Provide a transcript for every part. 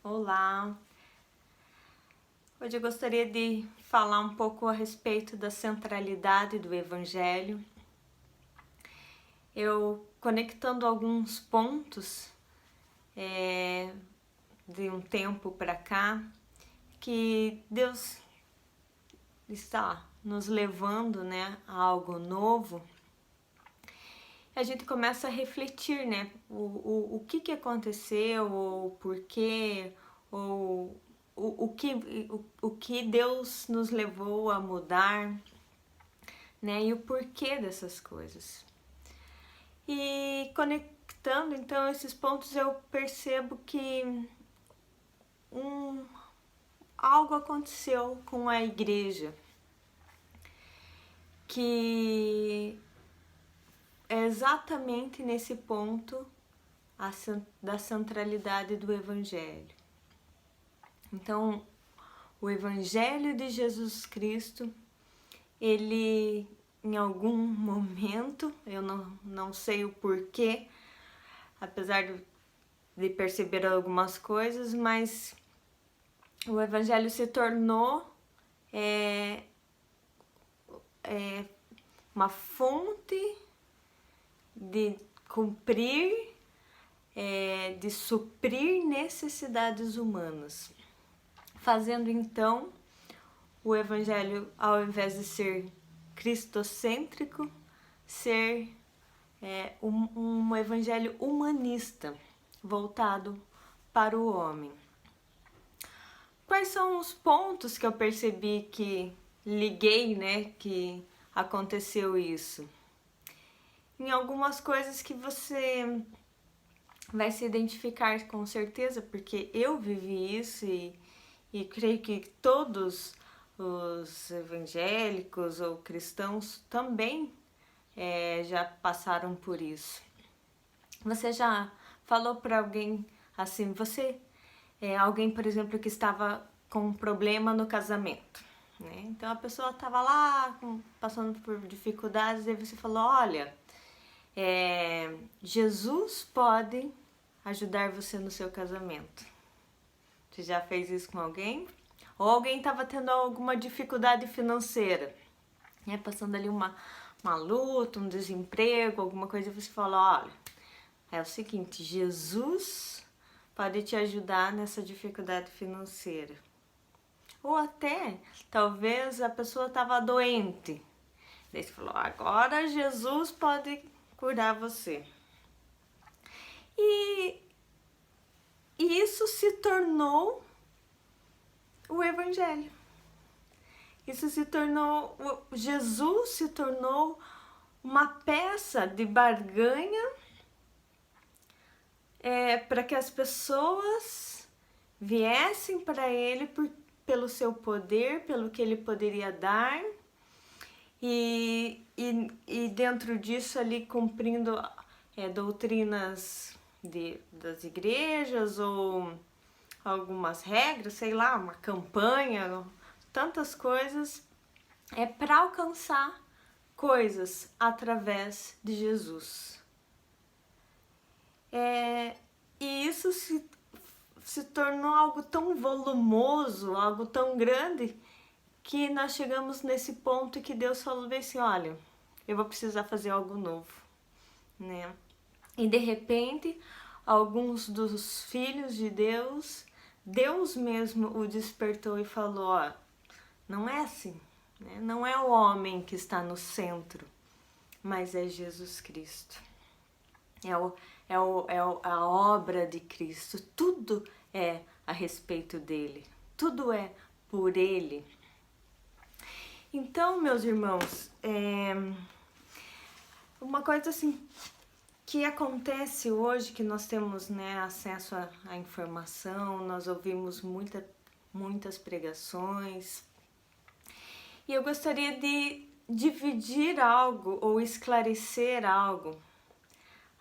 Olá! Hoje eu gostaria de falar um pouco a respeito da centralidade do Evangelho. Eu conectando alguns pontos de um tempo para cá, que Deus está nos levando, a algo novo. A gente começa a refletir, o que aconteceu, ou o porquê, ou o que Deus nos levou a mudar, e o porquê dessas coisas. E conectando então esses pontos, eu percebo que algo aconteceu com a igreja, que é exatamente nesse ponto da centralidade do Evangelho. Então, o Evangelho de Jesus Cristo, ele em algum momento, eu não sei o porquê, apesar de perceber algumas coisas, mas o Evangelho se tornou uma fonte de cumprir, de suprir necessidades humanas, fazendo então o Evangelho, ao invés de ser cristocêntrico, ser um Evangelho humanista, voltado para o homem. Quais são os pontos que eu percebi que liguei, que aconteceu isso? Em algumas coisas que você vai se identificar com certeza, porque eu vivi isso e creio que todos os evangélicos ou cristãos também já passaram por isso. Você já falou para alguém assim, alguém, por exemplo, que estava com um problema no casamento, Então a pessoa estava lá passando por dificuldades e você falou, olha, Jesus pode ajudar você no seu casamento. Você já fez isso com alguém? Ou alguém estava tendo alguma dificuldade financeira, passando ali uma luta, um desemprego, alguma coisa, e você fala, olha, é o seguinte, Jesus pode te ajudar nessa dificuldade financeira. Ou até, talvez a pessoa estava doente, daí você falou, agora Jesus pode curar você. E isso se tornou o Evangelho. Jesus se tornou uma peça de barganha para que as pessoas viessem para ele pelo seu poder, pelo que ele poderia dar, e dentro disso ali cumprindo doutrinas das igrejas ou algumas regras, sei lá, uma campanha, tantas coisas, para alcançar coisas através de Jesus. E isso se tornou algo tão volumoso, algo tão grande, que nós chegamos nesse ponto que Deus falou assim, olha, eu vou precisar fazer algo novo, E de repente, alguns dos filhos de Deus, Deus mesmo o despertou e falou, ó, não é assim, Não é o homem que está no centro, mas é Jesus Cristo. A obra de Cristo, tudo é a respeito dele, tudo é por ele. Então, meus irmãos, uma coisa assim que acontece hoje, que nós temos acesso à informação, nós ouvimos muitas pregações, e eu gostaria de dividir algo ou esclarecer algo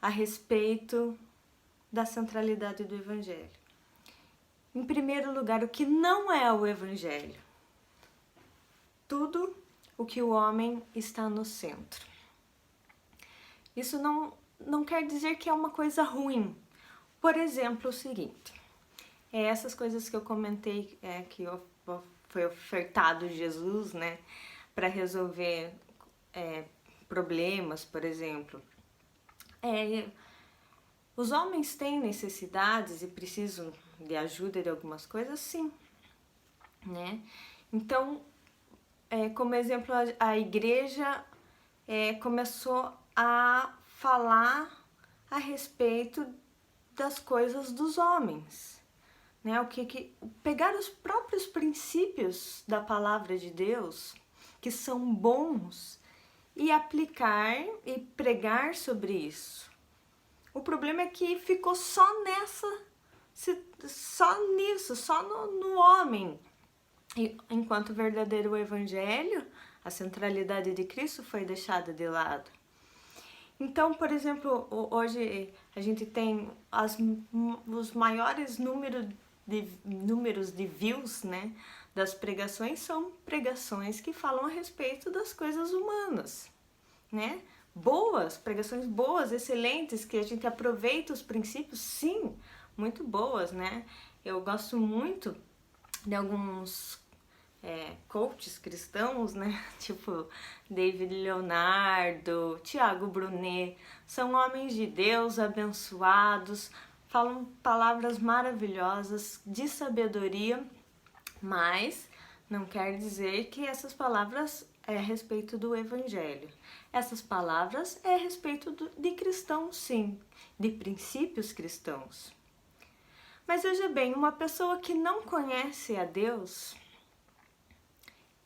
a respeito da centralidade do Evangelho. Em primeiro lugar, o que não é o Evangelho? Tudo o que o homem está no centro. Isso não quer dizer que é uma coisa ruim. Por exemplo, o seguinte, essas coisas que eu comentei, foi ofertado Jesus, né, para resolver problemas, por exemplo. Os homens têm necessidades e precisam de ajuda de algumas coisas, sim, né? Então, como exemplo, a igreja começou a falar a respeito das coisas dos homens, né? Pegar os próprios princípios da palavra de Deus, que são bons, e aplicar e pregar sobre isso. O problema é que ficou só nisso, só no homem. E, enquanto o verdadeiro evangelho, a centralidade de Cristo foi deixada de lado. Então, por exemplo, hoje a gente tem os maiores números de views, né, das pregações, são pregações que falam a respeito das coisas humanas, né? Boas, pregações boas, excelentes, que a gente aproveita os princípios, sim, muito boas, né? Eu gosto muito de alguns coaches cristãos, né? Tipo David Leonardo, Tiago Brunet, são homens de Deus abençoados, falam palavras maravilhosas de sabedoria, mas não quer dizer que essas palavras é a respeito do evangelho. Essas palavras é a respeito de cristãos, sim, de princípios cristãos. Mas veja bem, uma pessoa que não conhece a Deus,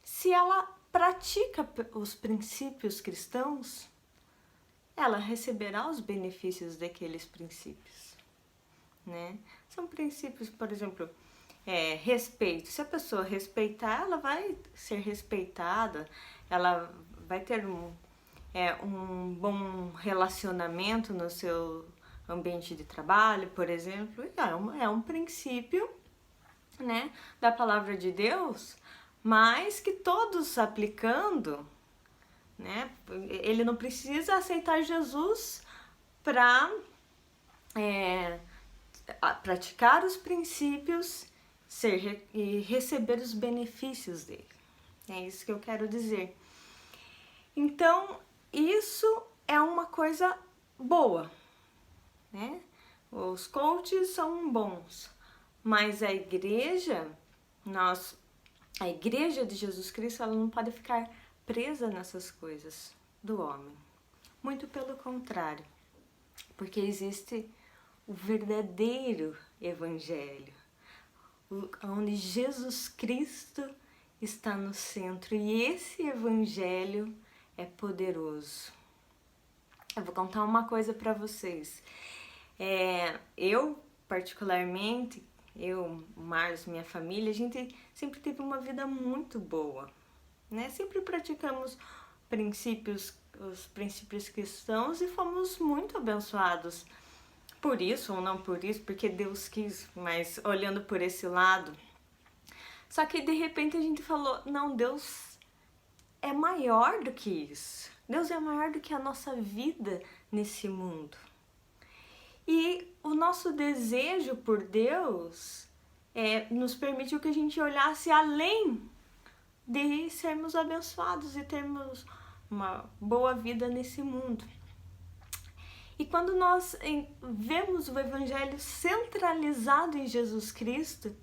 se ela pratica os princípios cristãos, ela receberá os benefícios daqueles princípios, né? São princípios, por exemplo, respeito. Se a pessoa respeitar, ela vai ser respeitada, ela vai ter um bom relacionamento no seu ambiente de trabalho, por exemplo. É um princípio, né, da palavra de Deus, mas que todos aplicando, né, ele não precisa aceitar Jesus para praticar os princípios e receber os benefícios dele. É isso que eu quero dizer. Então, isso é uma coisa boa, né? Os coaches são bons, mas a igreja de Jesus Cristo, ela não pode ficar presa nessas coisas do homem. Muito pelo contrário, porque existe o verdadeiro evangelho, onde Jesus Cristo está no centro, e esse evangelho é poderoso. Eu vou contar uma coisa para vocês. Eu, particularmente, o Marlos, minha família, a gente sempre teve uma vida muito boa, né? Sempre praticamos os princípios cristãos e fomos muito abençoados. Por isso ou não por isso, porque Deus quis, mas olhando por esse lado. Só que de repente a gente falou, não, Deus é maior do que isso. Deus é maior do que a nossa vida nesse mundo. E o nosso desejo por Deus nos permitiu que a gente olhasse além de sermos abençoados e termos uma boa vida nesse mundo. E quando nós vemos o evangelho centralizado em Jesus Cristo,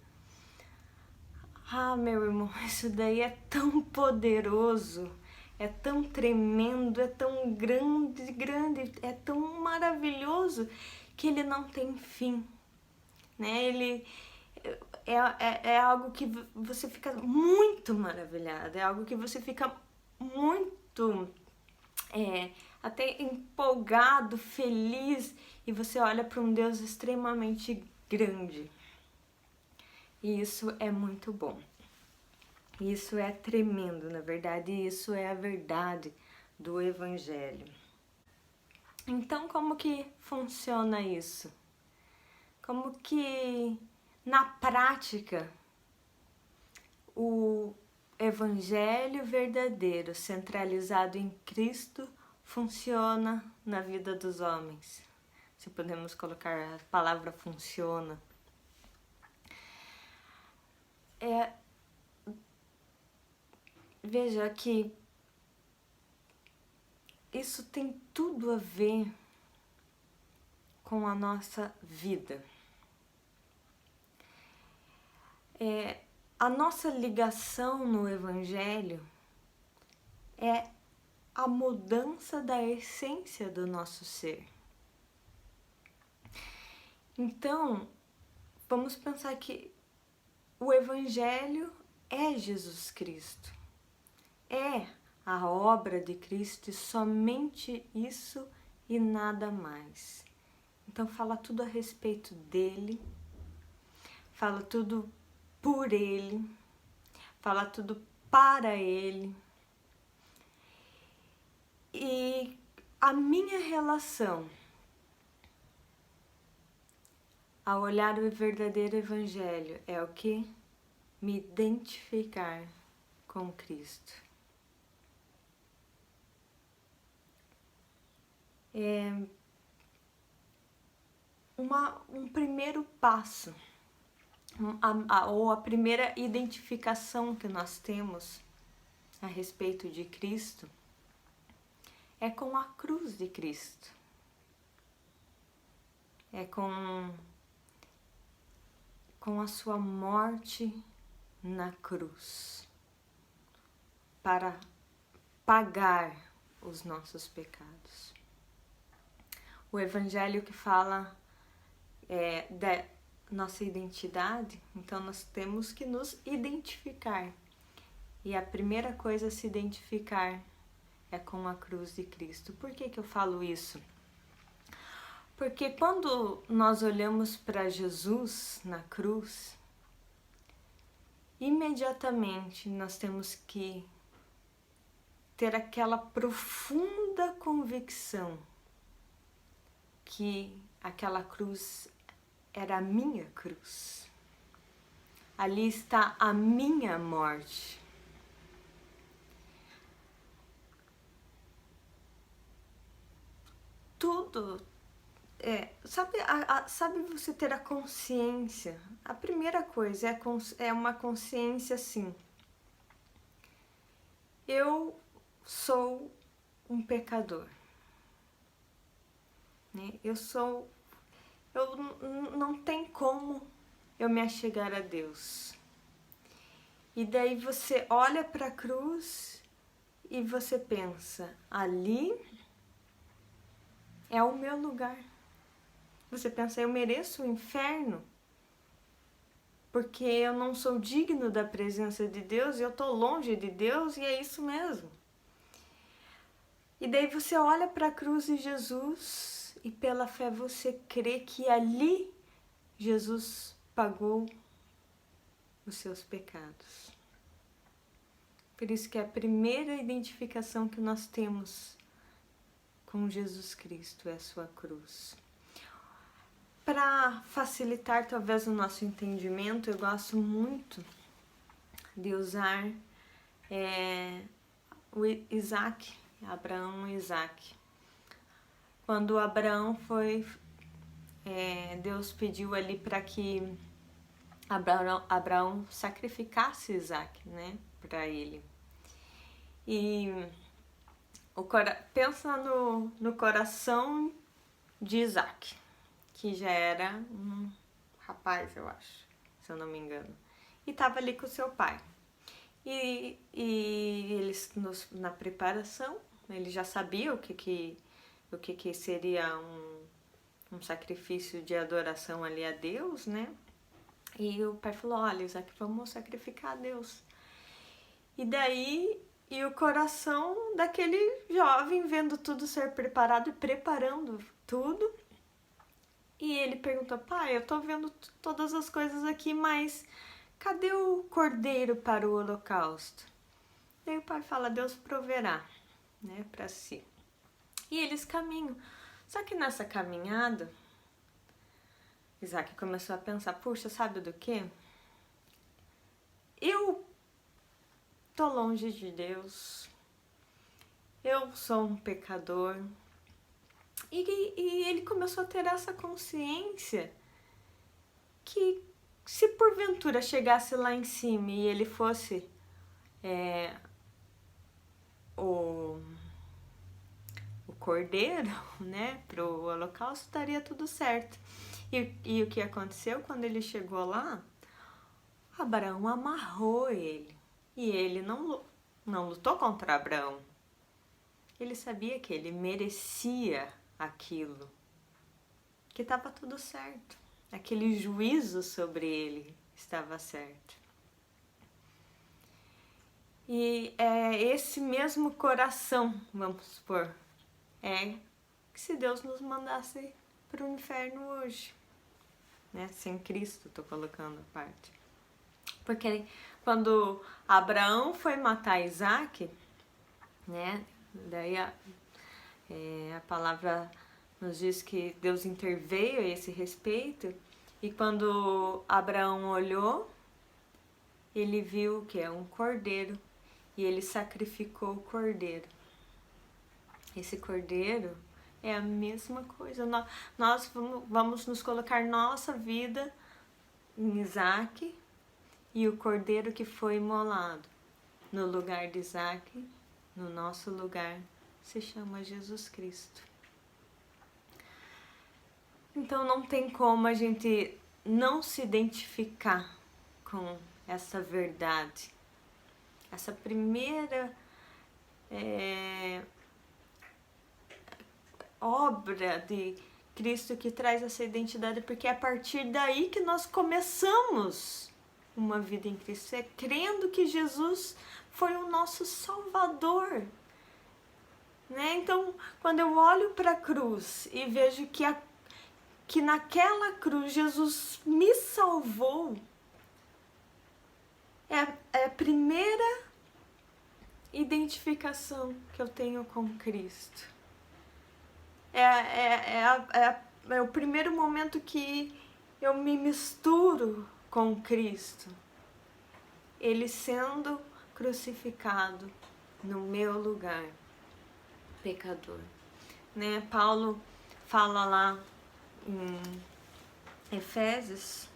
meu irmão, isso daí é tão poderoso, é tão tremendo, é tão grande, é tão maravilhoso que ele não tem fim, né? Ele é algo que você fica muito maravilhado, é algo que você fica muito até empolgado, feliz, e você olha para um Deus extremamente grande. E isso é muito bom. Isso é tremendo, na verdade, isso é a verdade do Evangelho. Então, como que funciona isso? Como que, na prática, o Evangelho verdadeiro, centralizado em Cristo, funciona na vida dos homens? Se podemos colocar a palavra funciona. Veja que isso tem tudo a ver com a nossa vida. A nossa ligação no Evangelho é a mudança da essência do nosso ser. Então, vamos pensar que o Evangelho é Jesus Cristo. É a obra de Cristo e somente isso e nada mais. Então fala tudo a respeito dele, fala tudo por ele, fala tudo para ele. E a minha relação ao olhar o verdadeiro evangelho é o que? Me identificar com Cristo. Um primeiro passo, ou a primeira identificação que nós temos a respeito de Cristo é com a cruz de Cristo. É com a sua morte na cruz para pagar os nossos pecados. O Evangelho que fala da nossa identidade, então nós temos que nos identificar. E a primeira coisa a se identificar é com a cruz de Cristo. Por que eu falo isso? Porque quando nós olhamos para Jesus na cruz, imediatamente nós temos que ter aquela profunda convicção que aquela cruz era a minha cruz. Ali está a minha morte. Tudo, sabe você ter a consciência? A primeira coisa é uma consciência assim. Eu sou um pecador. Né? Eu não tem como eu me achegar a Deus. E daí você olha para a cruz e você pensa, ali é o meu lugar. Você pensa, eu mereço o inferno porque eu não sou digno da presença de Deus, eu estou longe de Deus e é isso mesmo. E daí você olha para a cruz de Jesus e pela fé você crê que ali Jesus pagou os seus pecados. Por isso que é a primeira identificação que nós temos com Jesus Cristo é a sua cruz. Para facilitar talvez o nosso entendimento, eu gosto muito de usar o Isaac, Abraão e Isaac. Quando Abraão foi, Deus pediu ali para que Abraão sacrificasse Isaac, né, para ele. E pensa no coração de Isaac, que já era um rapaz, eu acho, se eu não me engano, e estava ali com seu pai. E eles, na preparação, ele já sabia o que seria um sacrifício de adoração ali a Deus, né? E o pai falou, olha, Isaac, vamos sacrificar a Deus. E daí, o coração daquele jovem vendo tudo ser preparado e preparando tudo. E ele perguntou, pai, eu tô vendo todas as coisas aqui, mas cadê o cordeiro para o holocausto? Daí o pai fala, Deus proverá, né, para si. E eles caminham. Só que nessa caminhada, Isaac começou a pensar, puxa, sabe do quê? Eu tô longe de Deus, eu sou um pecador. E ele começou a ter essa consciência que se porventura chegasse lá em cima e ele fosse o cordeiro, né, pro holocausto, estaria tudo certo. E o que aconteceu quando ele chegou lá? Abraão amarrou ele. E ele não lutou contra Abraão. Ele sabia que ele merecia aquilo, que estava tudo certo. Aquele juízo sobre ele estava certo. E é esse mesmo coração, vamos supor, que se Deus nos mandasse para o inferno hoje, né? Sem Cristo, estou colocando a parte. Porque quando Abraão foi matar Isaac, né? Daí a palavra nos diz que Deus interveio a esse respeito, e quando Abraão olhou, ele viu que é um cordeiro, e ele sacrificou o cordeiro. Esse cordeiro é a mesma coisa. Nós vamos nos colocar nossa vida em Isaac, e o cordeiro que foi imolado no lugar de Isaac, no nosso lugar, se chama Jesus Cristo. Então não tem como a gente não se identificar com essa verdade. Essa primeira obra de Cristo que traz essa identidade, porque é a partir daí que nós começamos uma vida em Cristo. É crendo que Jesus foi o nosso Salvador. Né? Então, quando eu olho para a cruz e vejo que naquela cruz Jesus me salvou, é a primeira identificação que eu tenho com Cristo. É o primeiro momento que eu me misturo com Cristo. Ele sendo crucificado no meu lugar, pecador. Né? Paulo fala lá em Efésios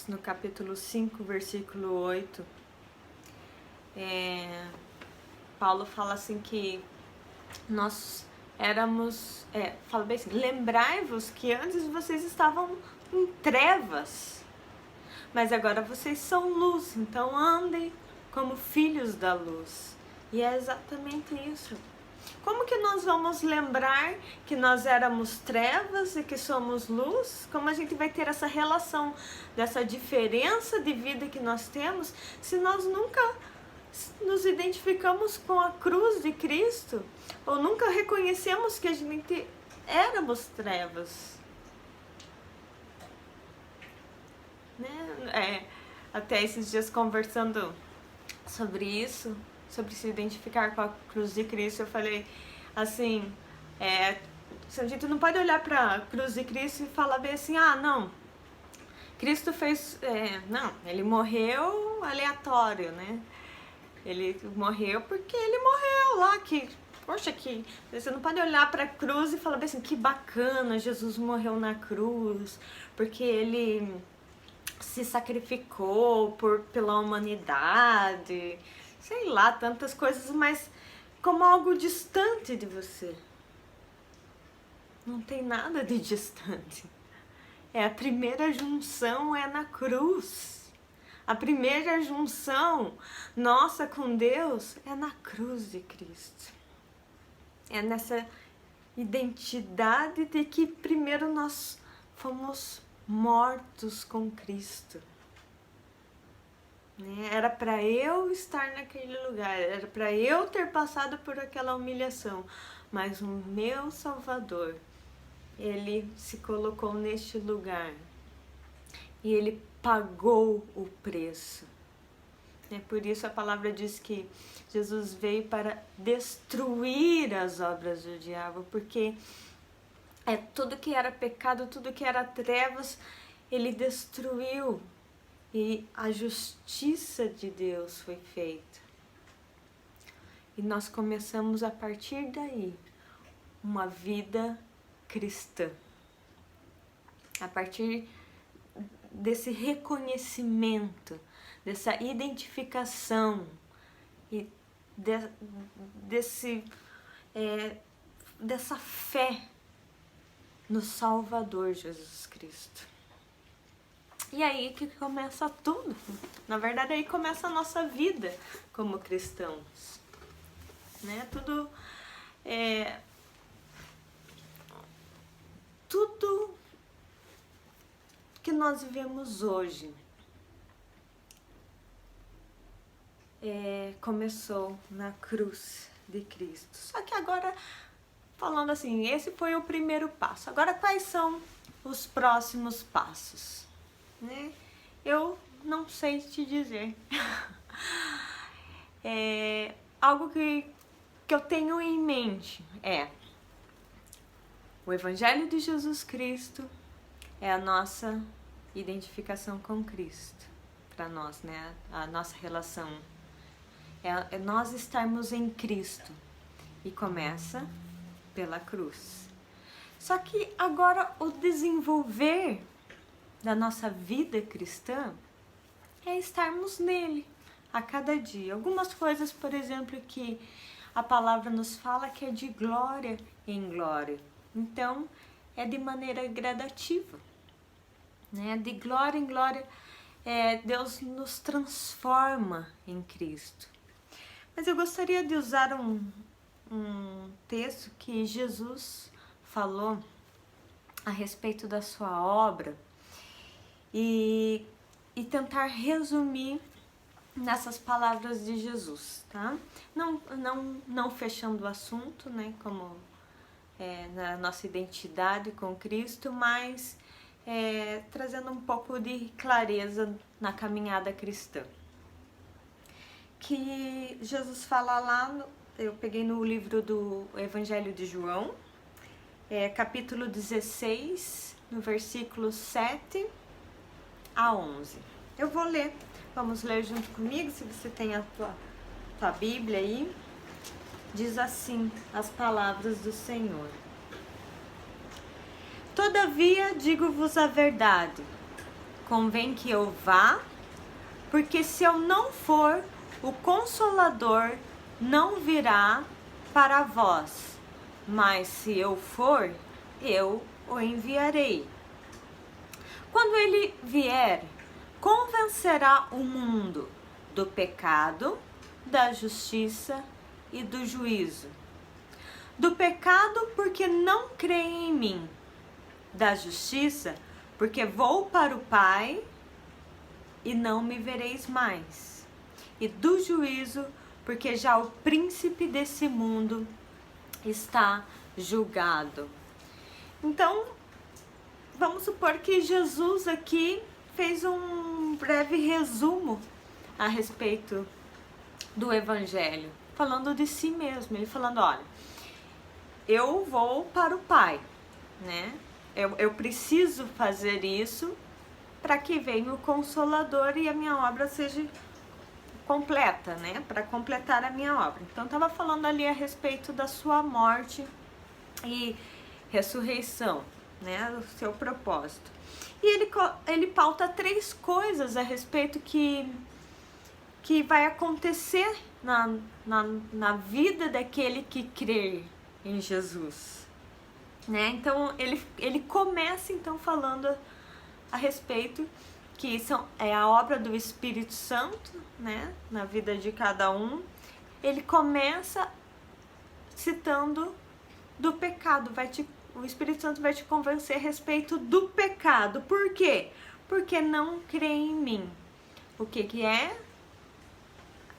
no capítulo 5, versículo 8, Paulo fala assim que nós éramos, fala bem assim, lembrai-vos que antes vocês estavam em trevas, mas agora vocês são luz, então andem como filhos da luz. E é exatamente isso. Como que nós vamos lembrar que nós éramos trevas e que somos luz? Como a gente vai ter essa relação dessa diferença de vida que nós temos se nós nunca nos identificamos com a cruz de Cristo? Ou nunca reconhecemos que a gente éramos trevas? Né? Até esses dias conversando sobre isso, sobre se identificar com a cruz de Cristo, eu falei assim, a gente não pode olhar para a cruz de Cristo e falar bem assim, não, Cristo fez, não, ele morreu aleatório, né? Ele morreu porque ele morreu lá, que você não pode olhar para a cruz e falar bem assim, que bacana, Jesus morreu na cruz, porque ele se sacrificou pela humanidade, sei lá, tantas coisas, mas como algo distante de você. Não tem nada de distante. A primeira junção é na cruz. A primeira junção nossa com Deus é na cruz de Cristo. É nessa identidade de que primeiro nós fomos mortos com Cristo. Era para eu estar naquele lugar, era para eu ter passado por aquela humilhação, mas o meu Salvador, ele se colocou neste lugar e ele pagou o preço. Por isso a palavra diz que Jesus veio para destruir as obras do diabo, porque tudo que era pecado, tudo que era trevas, ele destruiu. E a justiça de Deus foi feita. E nós começamos a partir daí uma vida cristã. a partir desse reconhecimento, dessa identificação e dessa fé no Salvador Jesus Cristo. E aí que começa tudo. Na verdade, aí começa a nossa vida como cristãos, né? Tudo que nós vivemos hoje começou na cruz de Cristo. Só que agora, falando assim, esse foi o primeiro passo. Agora, quais são os próximos passos? Né? Eu não sei te dizer. Algo que eu tenho em mente é o Evangelho de Jesus Cristo, é a nossa identificação com Cristo, para nós, né? A nossa relação. É nós estarmos em Cristo e começa pela cruz. Só que agora o desenvolver da nossa vida cristã é estarmos nele a cada dia. Algumas coisas, por exemplo, que a palavra nos fala que é de glória em glória. Então, é de maneira gradativa, né? De glória em glória, Deus nos transforma em Cristo. Mas eu gostaria de usar um texto que Jesus falou a respeito da sua obra e tentar resumir nessas palavras de Jesus, tá? Não fechando o assunto, né, como na nossa identidade com Cristo, mas trazendo um pouco de clareza na caminhada cristã. Que Jesus fala lá, eu peguei no livro do Evangelho de João, capítulo 16, no versículo 7 a 11. Eu vou ler, vamos ler junto comigo, se você tem a tua Bíblia aí. Diz assim as palavras do Senhor. Todavia digo-vos a verdade, convém que eu vá, porque se eu não for, o Consolador não virá para vós, mas se eu for, eu o enviarei. Quando ele vier, convencerá o mundo do pecado, da justiça e do juízo. Do pecado, porque não creem em mim. Da justiça, porque vou para o Pai e não me vereis mais. E do juízo, porque já o príncipe desse mundo está julgado. Então, vamos supor que Jesus aqui fez um breve resumo a respeito do Evangelho, falando de si mesmo. Ele falando, olha, eu vou para o Pai, né? Eu preciso fazer isso para que venha o Consolador e a minha obra seja completa, né? Para completar a minha obra. Então, estava falando ali a respeito da sua morte e ressurreição, né? O seu propósito. E ele pauta 3 coisas a respeito que vai acontecer na vida daquele que crê em Jesus, né? Então, ele começa então falando a respeito que é a obra do Espírito Santo, né, na vida de cada um. Ele começa citando do pecado, o Espírito Santo vai te convencer a respeito do pecado. Por quê? Porque não crê em mim. O que é?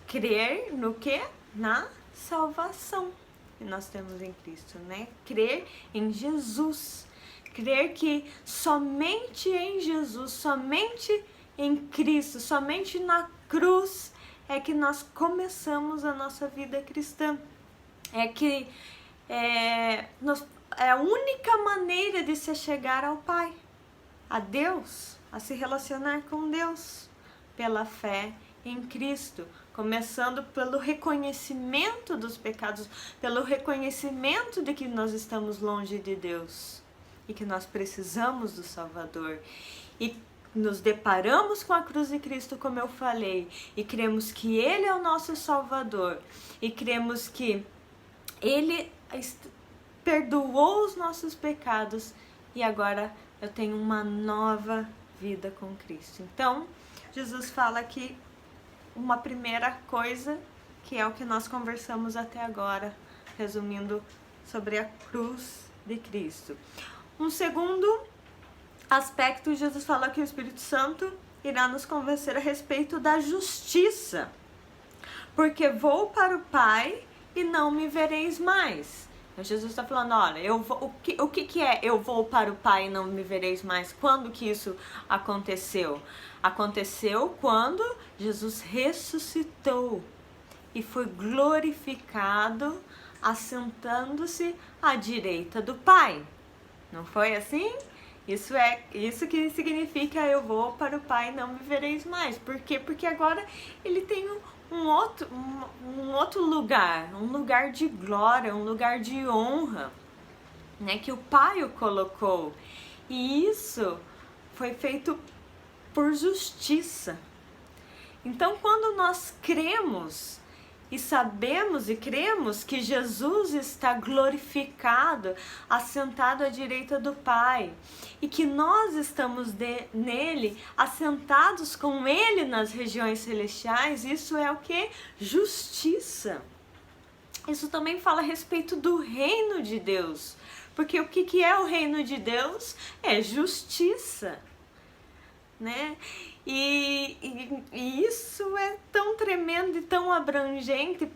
Crer no quê? Na salvação que nós temos em Cristo, né? Crer em Jesus. Crer que somente em Jesus, somente em Cristo, somente na cruz é que nós começamos a nossa vida cristã. É a única maneira de se chegar ao Pai, a Deus, a se relacionar com Deus, pela fé em Cristo, começando pelo reconhecimento dos pecados, pelo reconhecimento de que nós estamos longe de Deus. e que nós precisamos do Salvador. E nos deparamos com a cruz de Cristo, como eu falei, e cremos que Ele é o nosso Salvador, e cremos que Ele perdoou os nossos pecados e agora eu tenho uma nova vida com Cristo. Então, Jesus fala aqui uma primeira coisa, que é o que nós conversamos até agora, resumindo sobre a cruz de Cristo. Um segundo aspecto, Jesus fala que o Espírito Santo irá nos convencer a respeito da justiça, porque vou para o Pai e não me vereis mais. Jesus está falando, olha, o que é eu vou para o Pai e não me vereis mais? Quando que isso aconteceu? Aconteceu quando Jesus ressuscitou e foi glorificado, assentando-se à direita do Pai. Não foi assim? Isso que significa eu vou para o Pai e não me vereis mais. Por quê? Porque agora ele tem um outro lugar, um lugar de glória, um lugar de honra, né, que o Pai o colocou. E isso foi feito por justiça. Então, quando nós cremos e sabemos e cremos que Jesus está glorificado, assentado à direita do Pai, e que nós estamos nele, assentados com ele nas regiões celestiais, isso é o que? Justiça. Isso também fala a respeito do reino de Deus, porque o que é o reino de Deus? É justiça, né? E isso é tão tremendo e tão abrangente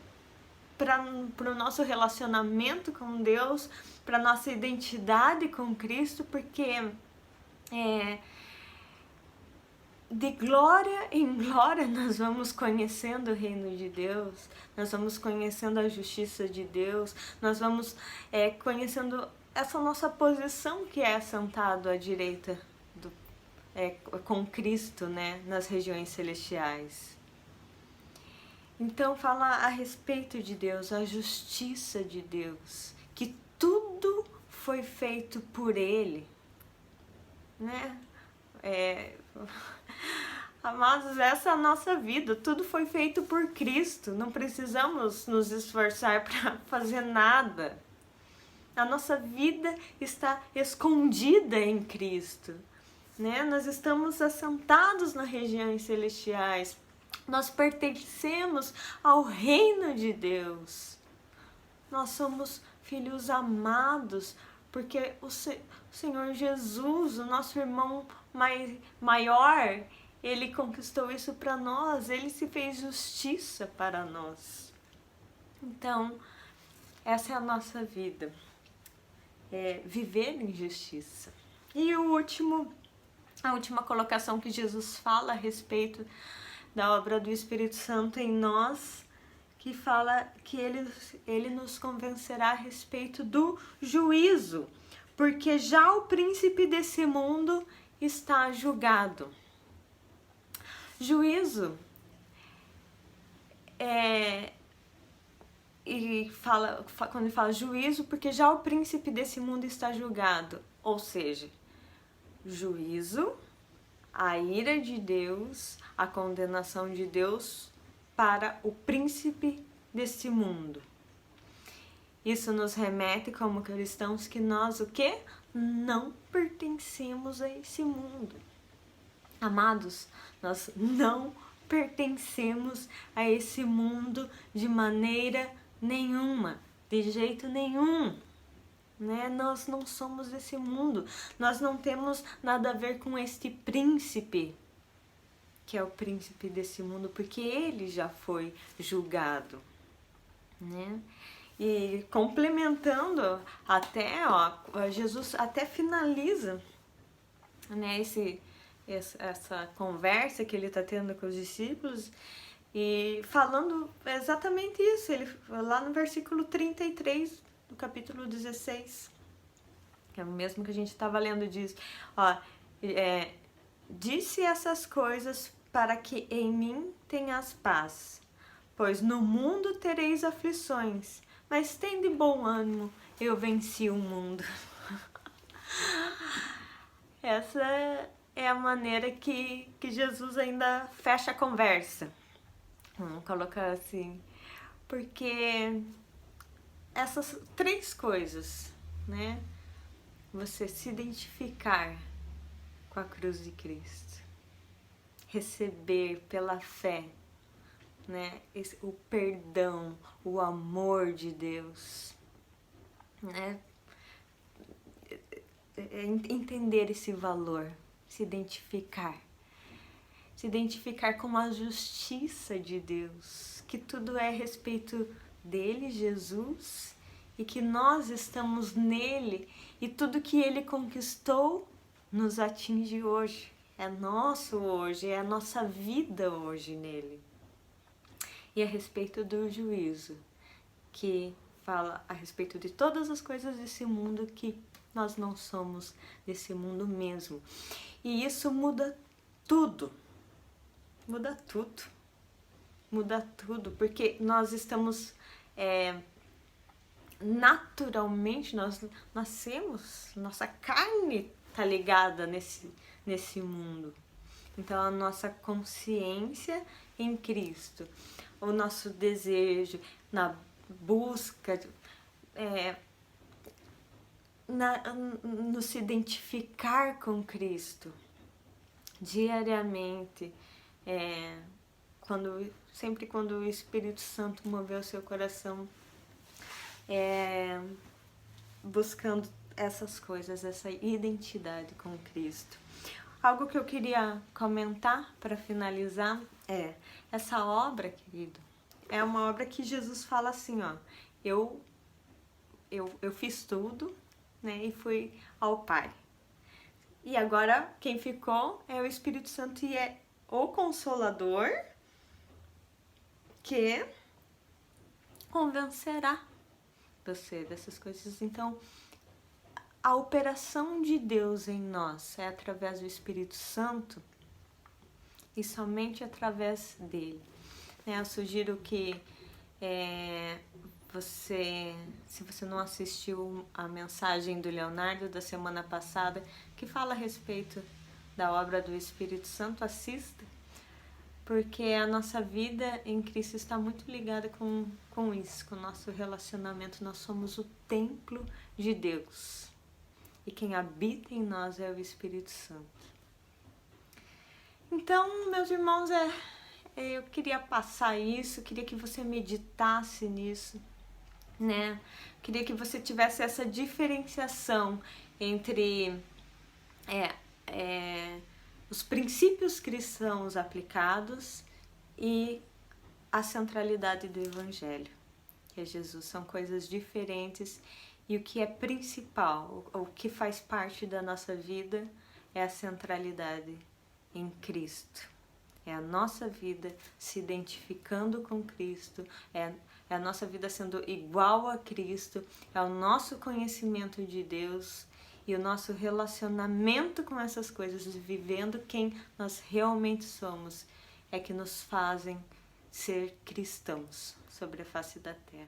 para o nosso relacionamento com Deus, para a nossa identidade com Cristo, porque de glória em glória nós vamos conhecendo o reino de Deus, nós vamos conhecendo a justiça de Deus, nós vamos conhecendo essa nossa posição que é assentado à direita com Cristo, né, nas regiões celestiais. Então fala a respeito de Deus, a justiça de Deus, que tudo foi feito por Ele, né? Amados, essa é a nossa vida, tudo foi feito por Cristo, não precisamos nos esforçar para fazer nada. A nossa vida está escondida em Cristo, né? Nós estamos assentados nas regiões celestiais, nós pertencemos ao reino de Deus, nós somos filhos amados, porque o Senhor Jesus, o nosso irmão maior, ele conquistou isso para nós, ele se fez justiça para nós. Então, essa é a nossa vida, viver em justiça. E a última colocação que Jesus fala a respeito da obra do Espírito Santo em nós, que fala que ele nos convencerá a respeito do juízo, porque já o príncipe desse mundo está julgado. Juízo quando ele fala juízo, porque já o príncipe desse mundo está julgado, ou seja, juízo, a ira de Deus, a condenação de Deus para o príncipe desse mundo. Isso nos remete como cristãos que nós o quê? Não pertencemos a esse mundo. Amados, nós não pertencemos a esse mundo de maneira nenhuma, de jeito nenhum, né? Nós não somos desse mundo, nós não temos nada a ver com este príncipe, que é o príncipe desse mundo, porque ele já foi julgado, né? E complementando Jesus até finaliza, né, essa conversa que ele está tendo com os discípulos e falando exatamente isso. Ele, lá no versículo 33 do capítulo 16, que é o mesmo que a gente estava lendo, diz, disse essas coisas para que em mim tenhas paz, pois no mundo tereis aflições, mas tende bom ânimo, eu venci o mundo. Essa é a maneira que Jesus ainda fecha a conversa. Vamos colocar assim. Porque essas três coisas, né? Você se identificar com a cruz de Cristo, receber pela fé, né? O perdão, o amor de Deus, né? Entender esse valor, se identificar com a justiça de Deus, que tudo é a respeito dele, Jesus, e que nós estamos nele e tudo que ele conquistou nos atinge hoje. É nosso hoje, é a nossa vida hoje nele. E a respeito do juízo, que fala a respeito de todas as coisas desse mundo, que nós não somos desse mundo mesmo. E isso muda tudo. Muda tudo. Muda tudo, porque nós estamos naturalmente, nós nascemos, nossa carne tá ligada nesse mundo. Então a nossa consciência em Cristo, o nosso desejo na busca, no se identificar com Cristo diariamente, sempre quando o Espírito Santo moveu seu coração, buscando essas coisas, essa identidade com Cristo. Algo que eu queria comentar para finalizar é essa obra, querido, é uma obra que Jesus fala assim, ó, eu fiz tudo, né, e fui ao Pai. E agora quem ficou é o Espírito Santo e é o Consolador que convencerá você dessas coisas. Então, a operação de Deus em nós é através do Espírito Santo e somente através dele. Eu sugiro que se você não assistiu a mensagem do Leonardo da semana passada, que fala a respeito da obra do Espírito Santo, assista, porque a nossa vida em Cristo está muito ligada com isso, com o nosso relacionamento. Nós somos o templo de Deus e quem habita em nós é o Espírito Santo. Então, meus irmãos, eu queria passar isso, queria que você meditasse nisso, né? Queria que você tivesse essa diferenciação entre os princípios cristãos aplicados e a centralidade do Evangelho, que é Jesus. São coisas diferentes e o que é principal, o que faz parte da nossa vida é a centralidade em Cristo. É a nossa vida se identificando com Cristo, é a nossa vida sendo igual a Cristo, é o nosso conhecimento de Deus e o nosso relacionamento com essas coisas, vivendo quem nós realmente somos, é que nos fazem ser cristãos sobre a face da terra.